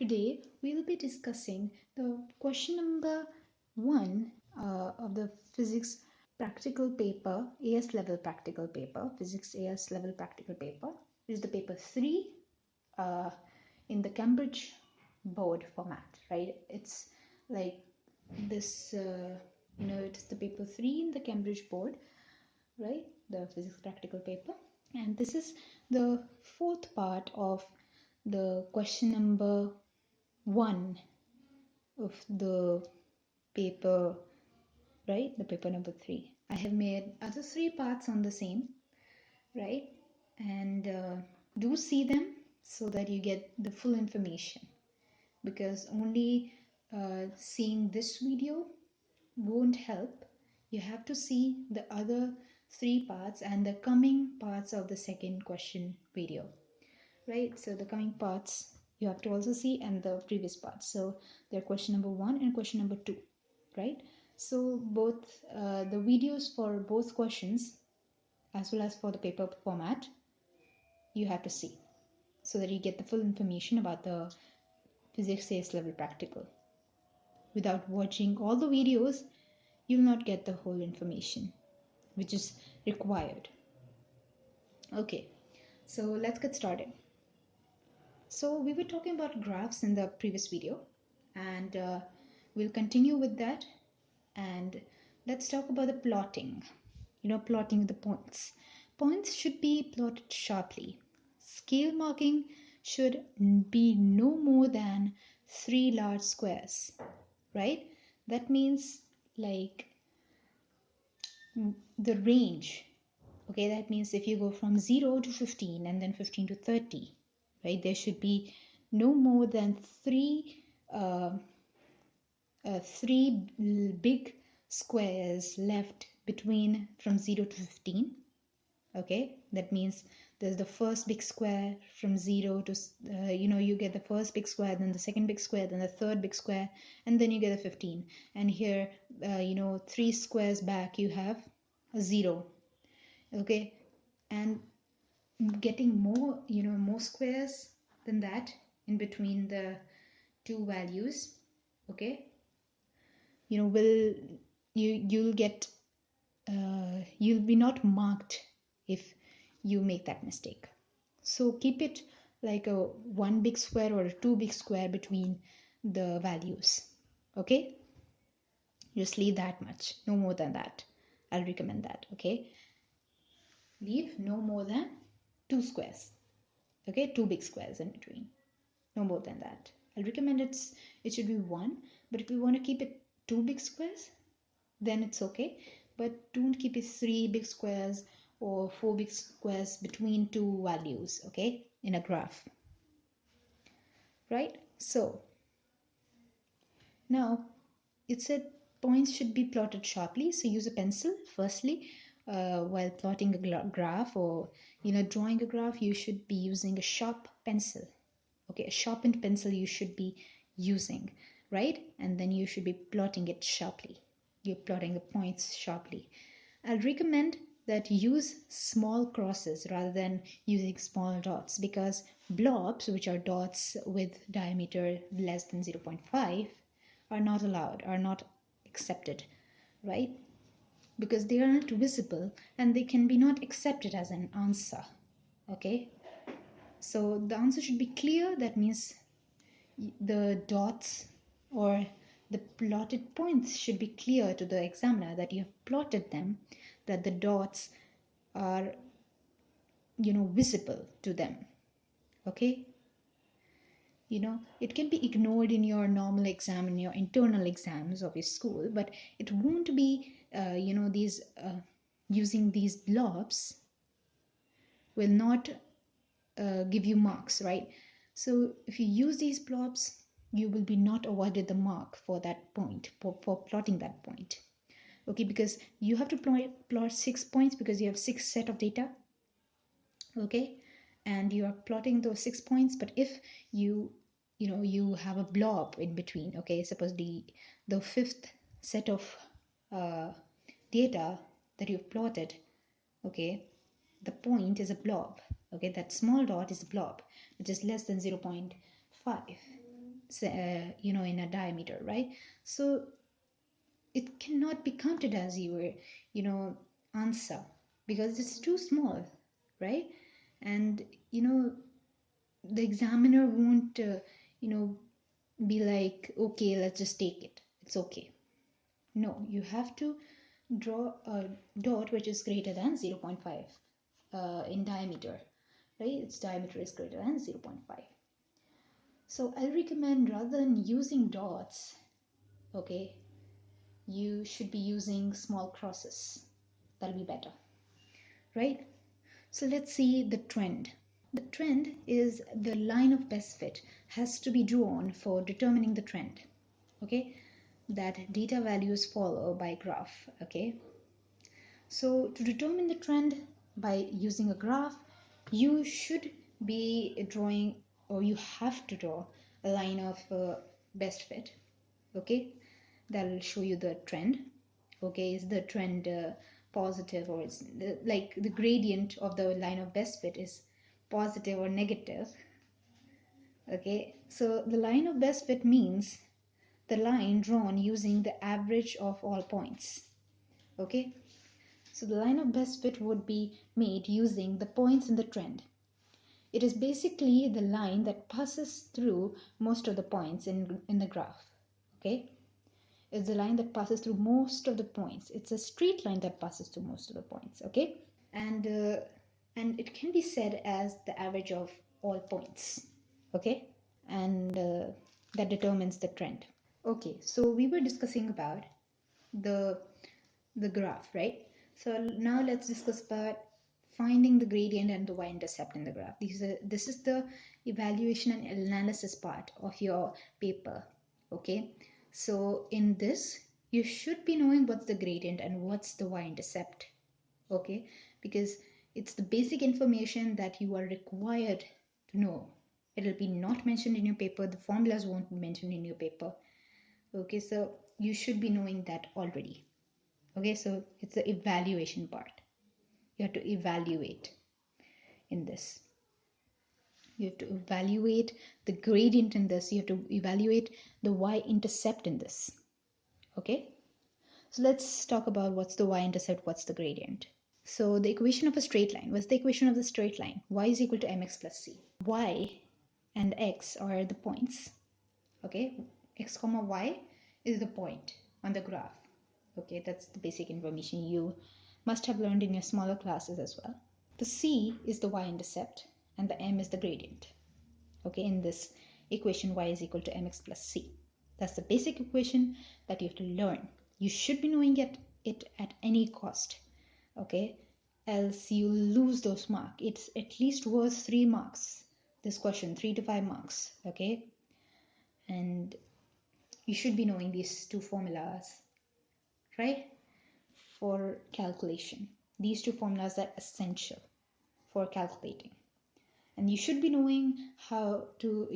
Today we will be discussing the question number 1 of the physics practical paper, AS level practical paper, physics AS level practical paper. This is the paper 3 in the Cambridge board format, right? It's like this, it's the paper 3 in the Cambridge board, right? The physics practical paper. And this is the fourth part of the question number 1 of the paper, right? The paper number 3. I have made other 3 parts on the same, right? And do see them so that you get the full information, because only seeing this video won't help. You have to see the other 3 parts and the coming parts of the second question video, right? So the coming parts you have to also see, and the previous parts. So they're question number 1 and question number 2, right? So both the videos for both questions as well as for the paper format you have to see, so that you get the full information about the physics AS level practical. Without watching all the videos, you'll not get the whole information which is required. Okay, so let's get started. So we were talking about graphs in the previous video, and we'll continue with that. And let's talk about the plotting. Plotting the points. Points should be plotted sharply. Scale marking should be no more than 3 large squares, right? That means like the range. Okay, that means if you go from 0 to 15 and then 15 to 30, right, there should be no more than three big squares left between from 0 to 15. Okay, that means there's the first big square from 0 to you get the first big square, then the second big square, then the third big square, and then you get a 15. And here 3 squares back you have a 0. Okay, and getting more more squares than that in between the two values, okay, you'll get you'll be not marked if you make that mistake. So keep it like a 1 big square or a 2 big square between the values. Okay, just leave that much, no more than that. I'll recommend that. Okay, leave no more than 2 squares. Okay, 2 big squares in between, no more than that. I'll recommend it should be 1, but if you want to keep it 2 big squares, then it's okay, but don't keep it 3 big squares or 4 big squares between two values, okay, in a graph, right? So now it said points should be plotted sharply, so use a pencil firstly. While plotting a graph or drawing a graph, you should be using a sharp pencil. Okay, a sharpened pencil you should be using, right? And then you should be plotting it sharply. You're plotting the points sharply. I'll recommend that you use small crosses rather than using small dots, because blobs, which are dots with diameter less than 0.5, are not allowed, are not accepted, right? Because they are not visible and they can be not accepted as an answer. Okay, so the answer should be clear. That means the dots or the plotted points should be clear to the examiner that you have plotted them, that the dots are visible to them. Okay, it can be ignored in your normal exam, in your internal exams of your school, but it won't be these using these blobs will not give you marks, right? So if you use these blobs, you will be not awarded the mark for that point, for plotting that point. Okay, because you have to plot 6 points because you have 6 set of data. Okay, and you are plotting those 6 points, but if you have a blob in between, okay, suppose the 5th set of data that you've plotted, okay, the point is a blob. Okay, that small dot is a blob, which is less than 0.5. in a diameter, right? So it cannot be counted as your answer because it's too small, right? And the examiner won't be like, okay, let's just take it, it's okay. No, you have to draw a dot which is greater than 0.5 in diameter, right? Its diameter is greater than 0.5. So I'll recommend, rather than using dots, okay, you should be using small crosses. That'll be better, right? So let's see the trend. The trend is the line of best fit has to be drawn for determining the trend, okay? That data values follow by graph, okay? So to determine the trend by using a graph, you should be drawing, or you have to draw a line of best fit, okay? That will show you the trend, okay? Is the trend positive, or it's like the gradient of the line of best fit is positive or negative, okay? So the line of best fit means the line drawn using the average of all points, okay? So the line of best fit would be made using the points in the trend. It is basically the line that passes through most of the points in the graph, okay? It's the line that passes through most of the points. It's a straight line that passes through most of the points, okay? And it can be said as the average of all points, okay? And that determines the trend. Okay, so we were discussing about the graph, right? So now let's discuss about finding the gradient and the y-intercept in the graph. This is the evaluation and analysis part of your paper, okay? So in this, you should be knowing what's the gradient and what's the y-intercept, okay? Because it's the basic information that you are required to know. It'll be not mentioned in your paper. The formulas won't be mentioned in your paper, okay? So you should be knowing that already. Okay, so it's the evaluation part. You have to evaluate in this. You have to evaluate the gradient in this. You have to evaluate the y-intercept in this. Okay, so let's talk about what's the y-intercept, what's the gradient. So the equation of a straight line. What's the equation of the straight line? Y is equal to mx plus c. Y and x are the points. Okay, x comma y is the point on the graph. Okay, that's the basic information you must have learned in your smaller classes as well. The c is the y-intercept and the m is the gradient. Okay, in this equation, y is equal to mx plus c. That's the basic equation that you have to learn. You should be knowing it at any cost. Okay, else you lose those marks. It's at least worth 3 marks. This question, 3 to 5 marks. Okay, and you should be knowing these two formulas, right, for calculation. These two formulas are essential for calculating, and you should be knowing how to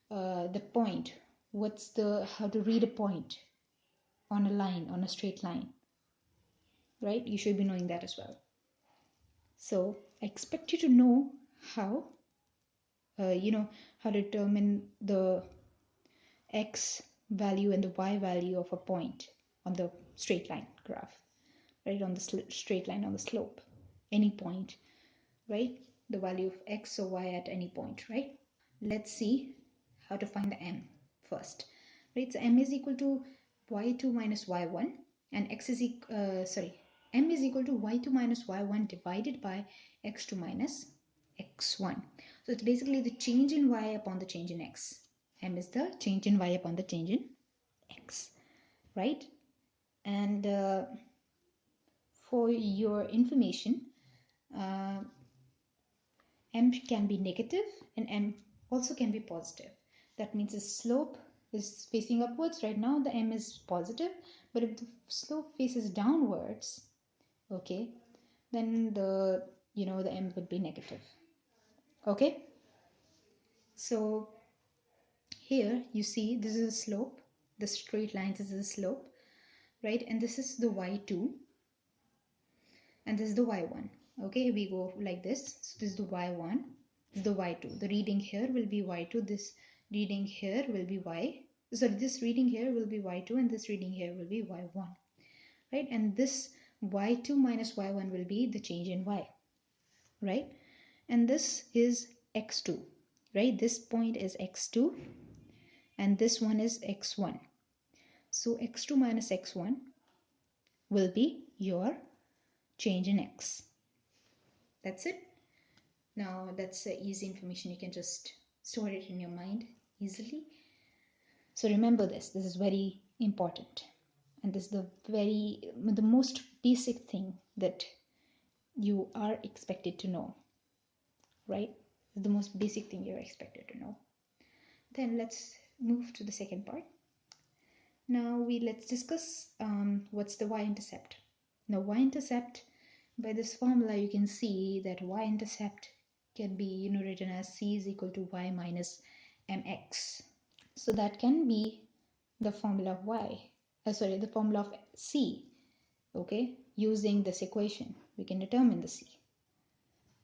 the point, how to read a point on a line, on a straight line, right? You should be knowing that as well. So I expect you to know how how to determine the x value and the y value of a point on the straight line graph, right? On the straight line, on the slope, any point, right? The value of x or y at any point, right? Let's see how to find the m first, right? So m is equal to y2 minus y1, and m is equal to y2 minus y1 divided by x2 minus x1. So it's basically the change in y upon the change in x. M is the change in y upon the change in x, right? And for your information, m can be negative and m also can be positive. That means the slope is facing upwards. Right now the m is positive, but if the slope faces downwards, okay, then the m would be negative. Okay, so here you see this is a slope, the straight line, this is a slope, right? And this is the y2 and this is the y1. Okay, we go like this. So this is the y1, this is the y2. The reading here will be y2, this reading here will be y. So this reading here will be y2 and this reading here will be y1, right? And this y2 minus y1 will be the change in y, right? And this is x2, right? This point is x2 and this one is x1. So x2 minus x1 will be your change in x. That's it. Now that's easy information. You can just store it in your mind easily. So remember this. This is very important. And this is the most basic thing that you are expected to know, right? The most basic thing you're expected to know. Then let's move to the second part. Now let's discuss what's the y-intercept. Now y-intercept, by this formula you can see that y-intercept can be written as c is equal to y minus mx. So that can be the formula of the formula of c. Okay, using this equation we can determine the c.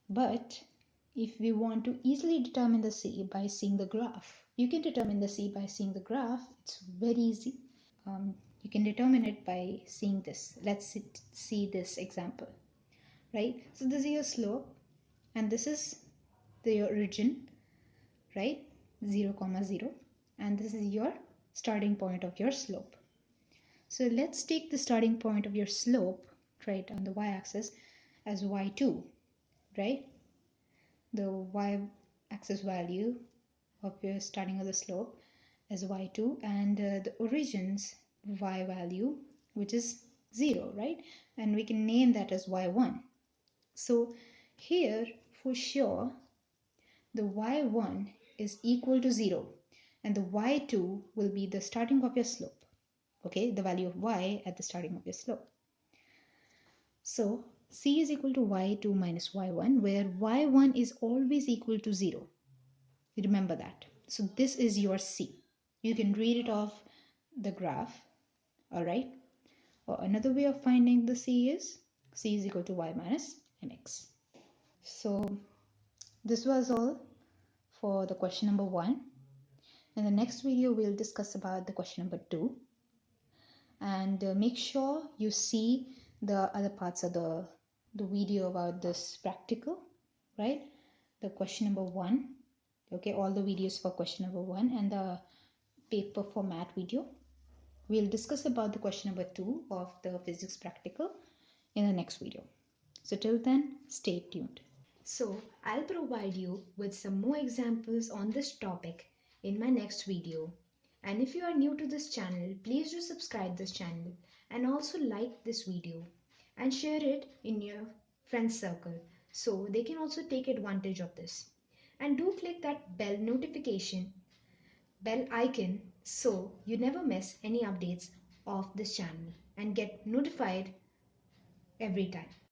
But if we want to easily determine the c by seeing the graph, you can determine the c by seeing the graph. It's very easy. You can determine it by seeing this. Let's see this example, right? So this is your slope and this is the origin, right? 0, 0, and this is your starting point of your slope. So let's take the starting point of your slope, right, on the y-axis as y2, right? The y-axis value of your starting of the slope as y2 and the origins y value, which is 0, right? And we can name that as y1. So here for sure the y1 is equal to 0 and the y2 will be the starting of your slope, okay, the value of y at the starting of your slope. So c is equal to y2 minus y1, where y1 is always equal to 0. Remember that. So this is your c. You can read it off the graph, all right? Or another way of finding the c is equal to y minus mx. So this was all for the question number 1. In the next video, we'll discuss about the question number 2. And make sure you see the other parts of the video about this practical, right? The question number 1, okay, all the videos for question number 1 and the paper format video. We'll discuss about the question number 2 of the physics practical in the next video. So till then, stay tuned. So I'll provide you with some more examples on this topic in my next video. And if you are new to this channel, please do subscribe this channel and also like this video and share it in your friends circle so they can also take advantage of this. And do click that bell icon so you never miss any updates of this channel and get notified every time.